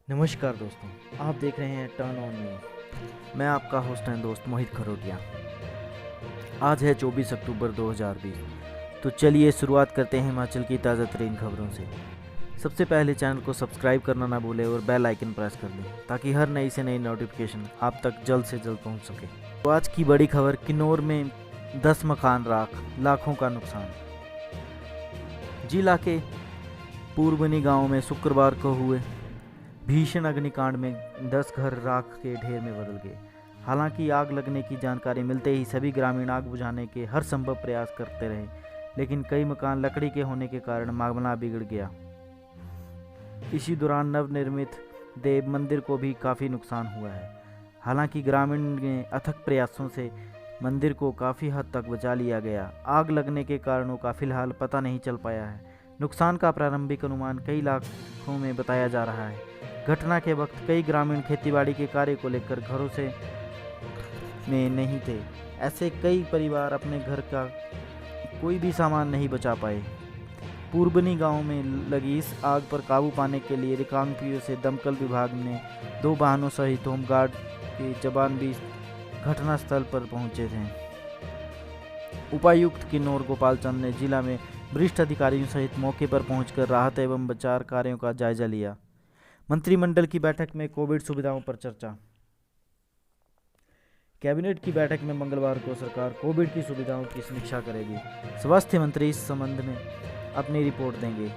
नमस्कार दोस्तों, आप देख रहे हैं टर्न ऑन न्यूज़। मैं आपका होस्ट एंड दोस्त मोहित खरोटिया। आज है 24 अक्टूबर 2020। तो चलिए शुरुआत करते हैं हिमाचल की ताज़ा तरीन खबरों से। सबसे पहले चैनल को सब्सक्राइब करना ना भूलें और बेल आइकन प्रेस कर दें ताकि हर नई से नई नोटिफिकेशन आप तक जल्द से जल्द पहुंच सके। तो आज की बड़ी खबर, किन्नौर में 10 मकान राख, लाखों का नुकसान। जिला के पूर्वनी गांव में शुक्रवार को हुए भीषण अग्निकांड में 10 घर राख के ढेर में बदल गए। हालांकि आग लगने की जानकारी मिलते ही सभी ग्रामीण आग बुझाने के हर संभव प्रयास करते रहे, लेकिन कई मकान लकड़ी के होने के कारण मामला बिगड़ गया। इसी दौरान नवनिर्मित देव मंदिर को भी काफ़ी नुकसान हुआ है। हालांकि ग्रामीण ने अथक प्रयासों से मंदिर को काफ़ी हद तक बचा लिया गया। आग लगने के कारणों का फिलहाल पता नहीं चल पाया है। नुकसान का प्रारंभिक अनुमान कई लाखों में बताया जा रहा है। घटना के वक्त कई ग्रामीण खेतीबाड़ी के कार्य को लेकर घरों से में नहीं थे। ऐसे कई परिवार अपने घर का कोई भी सामान नहीं बचा पाए। पूर्वनी गांव में लगी इस आग पर काबू पाने के लिए रिकांगपिओ से दमकल विभाग ने 2 वाहनों सहित होमगार्ड के जवान भी घटनास्थल पर पहुंचे थे। उपायुक्त किन्नौर गोपाल चंद ने जिला में वरिष्ठ अधिकारियों सहित मौके पर पहुंचकर राहत एवं बचाव कार्यों का जायजा लिया। मंत्रिमंडल की बैठक में कोविड सुविधाओं पर चर्चा। कैबिनेट की बैठक में मंगलवार को सरकार कोविड की सुविधाओं की समीक्षा करेगी। स्वास्थ्य मंत्री इस संबंध में अपनी रिपोर्ट देंगे,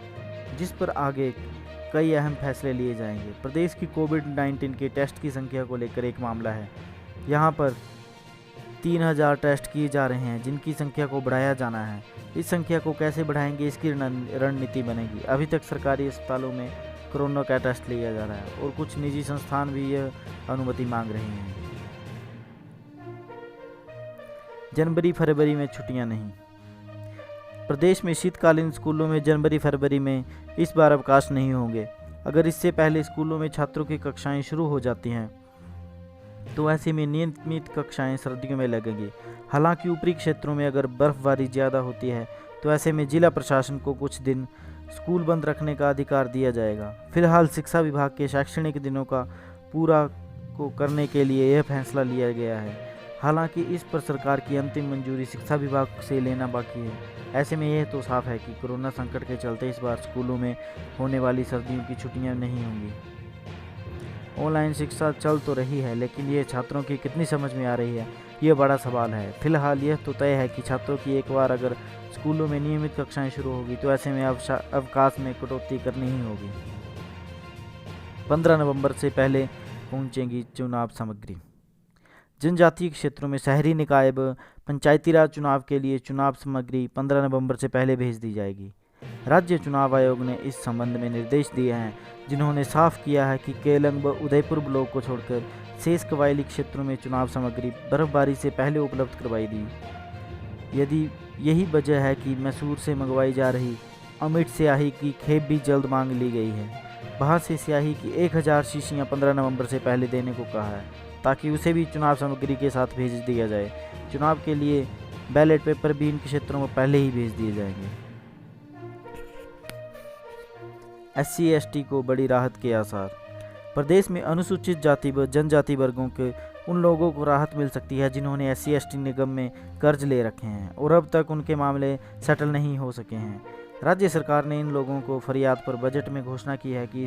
जिस पर आगे कई अहम फैसले लिए जाएंगे। प्रदेश की कोविड-19 के टेस्ट की संख्या को लेकर एक मामला है। यहां पर 3000 टेस्ट किए जा रहे हैं, जिनकी संख्या को बढ़ाया जाना है। इस संख्या को कैसे बढ़ाएंगे, इसकी रणनीति बनेगी। अभी तक सरकारी अस्पतालों में कोरोना का टेस्ट लिया जा रहा है और कुछ निजी संस्थान भी यह अनुमति मांग रहे हैं। जनवरी फरवरी में छुट्टियां नहीं। प्रदेश में शीतकालीन स्कूलों में जनवरी फरवरी में इस बार अवकाश नहीं होंगे। अगर इससे पहले स्कूलों में छात्रों की कक्षाएं शुरू हो जाती हैं तो ऐसे में नियमित कक्षाएं सर्दियों में लगेंगी। हालांकि ऊपरी क्षेत्रों में अगर बर्फबारी ज़्यादा होती है तो ऐसे में जिला प्रशासन को कुछ दिन स्कूल बंद रखने का अधिकार दिया जाएगा। फिलहाल शिक्षा विभाग के शैक्षणिक दिनों का पूरा को करने के लिए यह फैसला लिया गया है। हालांकि इस पर सरकार की अंतिम मंजूरी शिक्षा विभाग से लेना बाकी है। ऐसे में यह तो साफ है कि कोरोना संकट के चलते इस बार स्कूलों में होने वाली सर्दियों की छुट्टियां नहीं होंगी। ऑनलाइन शिक्षा चल तो रही है, लेकिन ये छात्रों की कितनी समझ में आ रही है, ये बड़ा सवाल है। फिलहाल यह तो तय है कि छात्रों की एक बार अगर स्कूलों में नियमित कक्षाएं शुरू होगी तो ऐसे में अवकाश में कटौती करनी ही होगी। 15 नवंबर से पहले पहुंचेगी चुनाव सामग्री। जनजातीय क्षेत्रों में शहरी निकाय व पंचायती राज चुनाव के लिए चुनाव सामग्री 15 नवंबर से पहले भेज दी जाएगी। राज्य चुनाव आयोग ने इस संबंध में निर्देश दिए हैं, जिन्होंने साफ किया है कि केलंग व उदयपुर ब्लॉक को छोड़कर शेष कबायली क्षेत्रों में चुनाव सामग्री बर्फबारी से पहले उपलब्ध करवाई दी। यदि यही वजह है कि मैसूर से मंगवाई जा रही अमिट स्याही की खेप भी जल्द मांग ली गई है। वहाँ से स्याही की 1000 शीशियाँ 15 नवंबर से पहले देने को कहा है, ताकि उसे भी चुनाव सामग्री के साथ भेज दिया जाए। चुनाव के लिए बैलेट पेपर भी इन क्षेत्रों में पहले ही भेज दिए जाएंगे। SC/ST को बड़ी राहत के आसार। प्रदेश में अनुसूचित जाति व जनजाति वर्गों के उन लोगों को राहत मिल सकती है जिन्होंने SC/ST निगम में कर्ज ले रखे हैं और अब तक उनके मामले सेटल नहीं हो सके हैं। राज्य सरकार ने इन लोगों को फरियाद पर बजट में घोषणा की है कि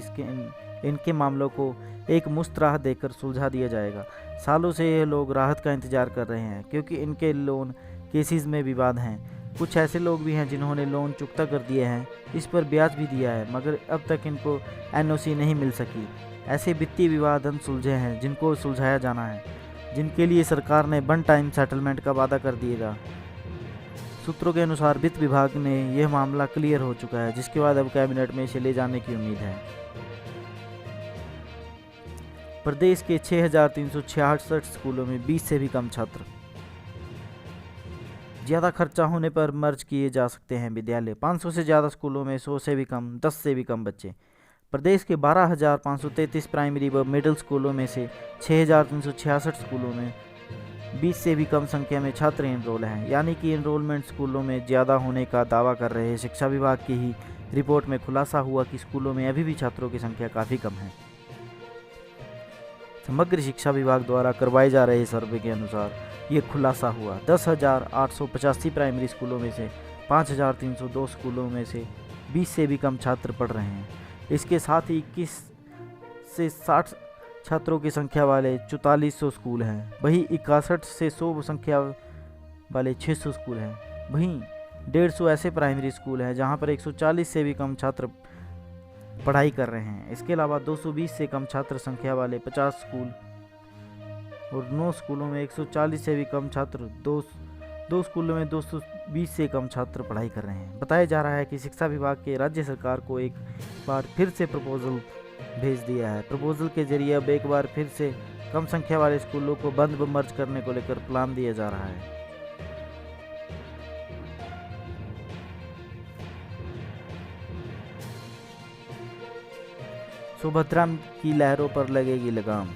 इनके मामलों को एक मुश्त राहत देकर सुलझा दिया जाएगा। सालों से ये लोग राहत का इंतजार कर रहे हैं, क्योंकि इनके लोन केसेस में विवाद हैं। कुछ ऐसे लोग भी हैं जिन्होंने लोन चुकता कर दिए हैं, इस पर ब्याज भी दिया है, मगर अब तक इनको NOC नहीं मिल सकी। ऐसे वित्तीय विवाद अनसुलझे हैं जिनको सुलझाया जाना है, जिनके लिए सरकार ने वन टाइम सेटलमेंट का वादा कर दिएगा। सूत्रों के अनुसार वित्त विभाग ने यह मामला क्लियर हो चुका है, जिसके बाद अब कैबिनेट में इसे ले जाने की उम्मीद है। प्रदेश के 6366 स्कूलों में 20 से भी कम छात्र। ज़्यादा खर्चा होने पर मर्ज किए जा सकते हैं विद्यालय। 500 से ज़्यादा स्कूलों में 100 से भी कम, 10 से भी कम बच्चे। प्रदेश के 12,533 प्राइमरी व मिडिल स्कूलों में से 6,366 स्कूलों में 20 से भी कम संख्या में छात्र एनरोल हैं, यानी कि एनरोलमेंट स्कूलों में ज़्यादा होने का दावा कर रहे शिक्षा विभाग की ही रिपोर्ट में खुलासा हुआ कि स्कूलों में अभी भी छात्रों की संख्या काफ़ी कम है। समग्र शिक्षा विभाग द्वारा करवाए जा रहे सर्वे के अनुसार ये खुलासा हुआ। 10,885 प्राइमरी स्कूलों में से 5,302 स्कूलों में से 20 से भी कम छात्र पढ़ रहे हैं। इसके साथ ही 21 से 60 छात्रों की संख्या वाले 4400 स्कूल हैं। वहीं 61 से 100 संख्या वाले 600 स्कूल हैं। वहीं 150 ऐसे प्राइमरी स्कूल हैं जहां पर 140 से भी कम छात्र पढ़ाई कर रहे हैं। इसके अलावा 220 से कम छात्र संख्या वाले 50 स्कूल और 9 स्कूलों में 140 से भी कम छात्र, दो स्कूलों में 220 से कम छात्र पढ़ाई कर रहे हैं। बताया जा रहा है कि शिक्षा विभाग के राज्य सरकार को एक बार फिर से प्रपोजल भेज दिया है। प्रपोजल के जरिए अब एक बार फिर से कम संख्या वाले स्कूलों को बंद व मर्ज करने को लेकर प्लान दिया जा रहा है। सोभद्रा की लहरों पर लगेगी लगाम।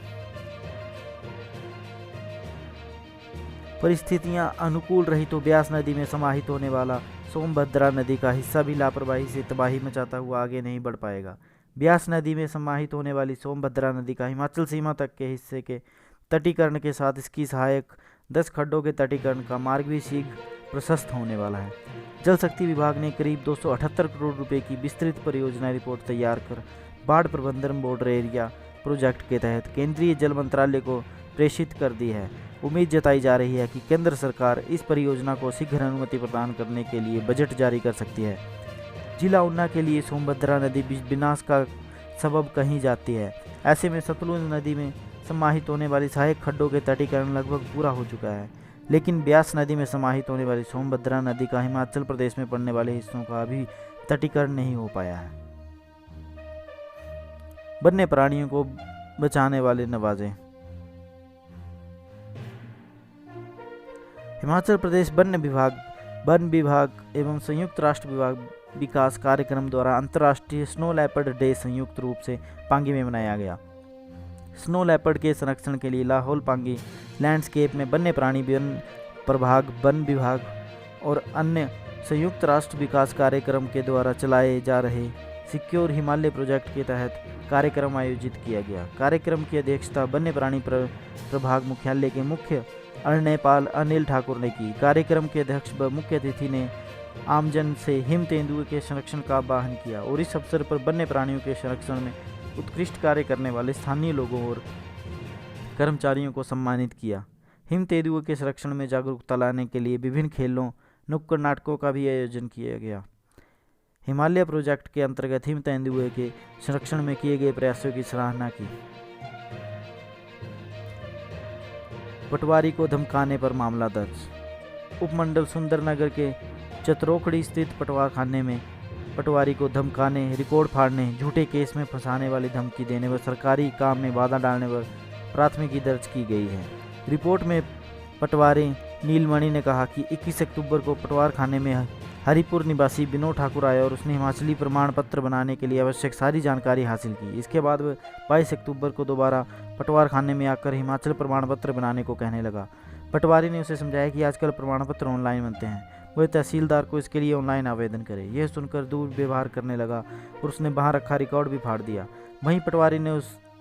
परिस्थितियां अनुकूल रही तो ब्यास नदी में समाहित होने वाला सोमभद्रा नदी का हिस्सा भी लापरवाही से तबाही मचाता हुआ आगे नहीं बढ़ पाएगा। ब्यास नदी में समाहित होने वाली सोमभद्रा नदी का हिमाचल सीमा तक के हिस्से के तटीकरण के साथ इसकी सहायक 10 खड्डों के तटीकरण का मार्ग भी शीघ्र प्रशस्त होने वाला है। जल शक्ति विभाग ने करीब 278 करोड़ रुपए की विस्तृत परियोजना रिपोर्ट तैयार कर बाढ़ प्रबंधन बॉर्डर एरिया प्रोजेक्ट के तहत केंद्रीय जल मंत्रालय को प्रेषित कर दी है। उम्मीद जताई जा रही है कि केंद्र सरकार इस परियोजना को शीघ्र अनुमति प्रदान करने के लिए बजट जारी कर सकती है। जिला ऊना के लिए सोमभद्रा नदी विनाश का सबब कही जाती है। ऐसे में सतलुज नदी में समाहित होने वाली सहायक खड्डों के तटीकरण लगभग पूरा हो चुका है, लेकिन ब्यास नदी में समाहित होने वाली सोमभद्रा नदी का हिमाचल प्रदेश में पड़ने वाले हिस्सों का अभी तटीकरण नहीं हो पाया है। वन्य प्राणियों को बचाने वाले नवाजे। हिमाचल प्रदेश वन विभाग एवं संयुक्त राष्ट्र विभाग विकास कार्यक्रम द्वारा अंतर्राष्ट्रीय स्नो लेपर्ड डे संयुक्त रूप से पांगी में मनाया गया। स्नो लेपर्ड के संरक्षण के लिए लाहौल पांगी लैंडस्केप में वन्य प्राणी वन विभाग और अन्य संयुक्त राष्ट्र विकास कार्यक्रम के द्वारा चलाए जा रहे सिक्योर हिमालय प्रोजेक्ट के तहत कार्यक्रम आयोजित किया गया। कार्यक्रम की अध्यक्षता वन्य प्राणी प्रभाग मुख्यालय के मुख्य अरण्यपाल अनिल ठाकुर ने की। कार्यक्रम के अध्यक्ष व मुख्य अतिथि ने आमजन से हिम तेंदुए के संरक्षण का आह्वान किया और इस अवसर पर वन्य प्राणियों के संरक्षण में उत्कृष्ट कार्य करने वाले स्थानीय लोगों और कर्मचारियों को सम्मानित किया। हिम तेंदुए के संरक्षण में जागरूकता लाने के लिए विभिन्न खेलों, नुक्कड़ नाटकों का भी आयोजन किया गया। हिमालय प्रोजेक्ट के अंतर्गत हिम तेंदुए के संरक्षण में किए गए प्रयासों की सराहना की। पटवारी को धमकाने पर मामला दर्ज। उपमंडल सुंदरनगर के चतरोखड़ी स्थित पटवार खाने में पटवारी को धमकाने, रिकॉर्ड फाड़ने, झूठे केस में फंसाने वाली धमकी देने व सरकारी काम में बाधा डालने पर प्राथमिकी दर्ज की गई है। रिपोर्ट में पटवारी नीलमणि ने कहा कि 21 अक्टूबर को पटवार खाने में हरिपुर निवासी विनोद ठाकुर आया और उसने हिमाचली प्रमाण पत्र बनाने के लिए आवश्यक सारी जानकारी हासिल की। इसके बाद वह 22 अक्टूबर को दोबारा पटवार खाने में आकर हिमाचल प्रमाण पत्र बनाने को कहने लगा। पटवारी ने उसे समझाया कि आजकल प्रमाण पत्र ऑनलाइन बनते हैं, वह तहसीलदार को इसके लिए ऑनलाइन आवेदन करे। यह सुनकर दुर्व्यवहार करने लगा और उसने वहाँ रखा रिकॉर्ड भी फाड़ दिया। वहीं पटवारी ने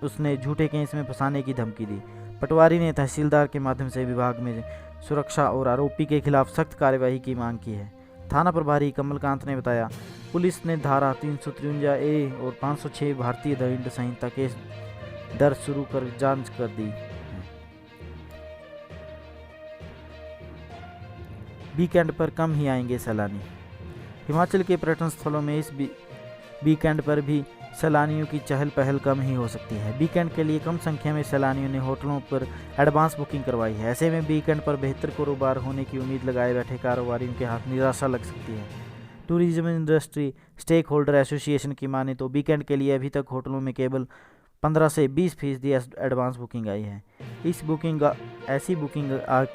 उसने झूठे केस में फंसाने की धमकी दी। पटवारी ने तहसीलदार के माध्यम से विभाग में सुरक्षा और आरोपी के खिलाफ सख्त कार्यवाही की मांग की है। थाना प्रभारी कमलकांत ने बताया, पुलिस ने धारा 353A और 506 भारतीय दंड संहिता केस दर्ज शुरू कर जांच कर दी। वीकेंड पर कम ही आएंगे सैलानी। हिमाचल के पर्यटन स्थलों में इस वीकेंड पर भी सैलानियों की चहल पहल कम ही हो सकती है। वीकेंड के लिए कम संख्या में सैलानियों ने होटलों पर एडवांस बुकिंग करवाई है। ऐसे में वीकेंड पर बेहतर कारोबार होने की उम्मीद लगाए बैठे कारोबारियों के हाथ निराशा लग सकती है। Tourism industry stakeholder association की माने तो वीकेंड के लिए अभी तक होटलों में केवल 15 से 20% एडवांस बुकिंग आई है। ऐसी बुकिंग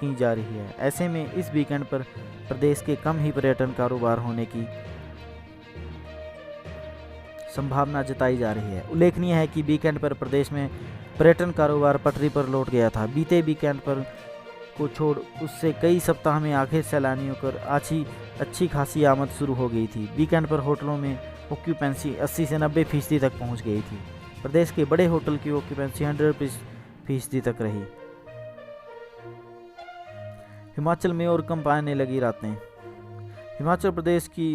की जा रही है। ऐसे में इस वीकेंड पर प्रदेश के कम ही पर्यटन कारोबार होने की संभावना जताई जा रही है। उल्लेखनीय है कि वीकेंड पर प्रदेश में पर्यटन कारोबार पटरी पर लौट गया था। बीते वीकेंड पर को छोड़ उससे कई सप्ताह में आखिर सैलानियों पर अच्छी खासी आमद शुरू हो गई थी। वीकेंड पर होटलों में ऑक्यूपेंसी 80 से 90% तक पहुंच गई थी। प्रदेश के बड़े होटल की ऑक्यूपेंसी 100% फीसदी तक रही। हिमाचल में और कम पाने लगी रातें। हिमाचल प्रदेश की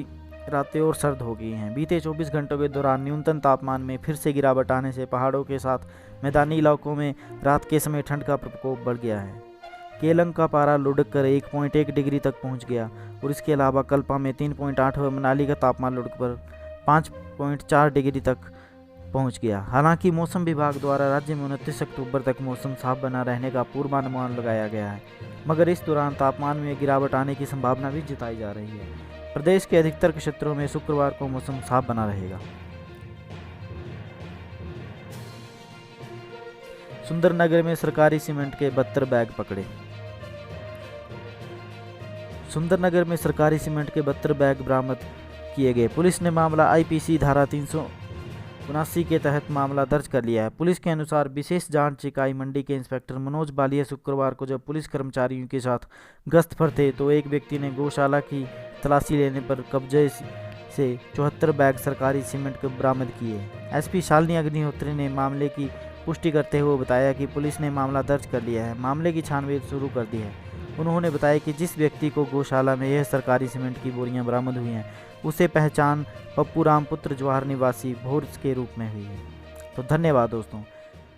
रातें और सर्द हो गई हैं। बीते 24 घंटों के दौरान न्यूनतम तापमान में फिर से गिरावट आने से पहाड़ों के साथ मैदानी इलाकों में रात के समय ठंड का प्रकोप बढ़ गया है। केलंग का पारा लुढ़क कर 1.1 डिग्री तक पहुंच गया और इसके अलावा कल्पा में 3.8 व मनाली का तापमान लुढ़क कर 5.4 डिग्री तक पहुंच गया। हालांकि मौसम विभाग द्वारा राज्य में 29 अक्टूबर तक मौसम साफ बना रहने का पूर्वानुमान लगाया गया है, मगर इस दौरान तापमान में गिरावट आने की संभावना भी जताई जा रही है। प्रदेश के अधिकतर क्षेत्रों में शुक्रवार को मौसम साफ बना रहेगा। सुंदरनगर में सरकारी सीमेंट के 72 बैग पकड़े। सुंदरनगर में सरकारी सीमेंट के 72 बैग बरामद किए गए। पुलिस ने मामला आईपीसी धारा 379 के तहत मामला दर्ज कर लिया है। पुलिस के अनुसार विशेष जांच इकाई मंडी के इंस्पेक्टर मनोज बालिया शुक्रवार को जब पुलिस कर्मचारियों के साथ गश्त पर थे तो एक व्यक्ति ने गौशाला की तलाशी लेने पर कब्जे से 74 बैग सरकारी सीमेंट के बरामद किए। एसपी शालिनी अग्निहोत्री ने मामले की पुष्टि करते हुए बताया कि पुलिस ने मामला दर्ज कर लिया है, मामले की छानबीन शुरू कर दी है। उन्होंने बताया कि जिस व्यक्ति को गौशाला में यह सरकारी सीमेंट की बोरियां बरामद हुई हैं उसे पहचान पप्पू राम पुत्र जवाहर निवासी भोर के रूप में हुई है। तो धन्यवाद दोस्तों,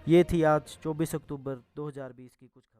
ये थी आज 24 अक्टूबर 2020 की कुछ खबरें।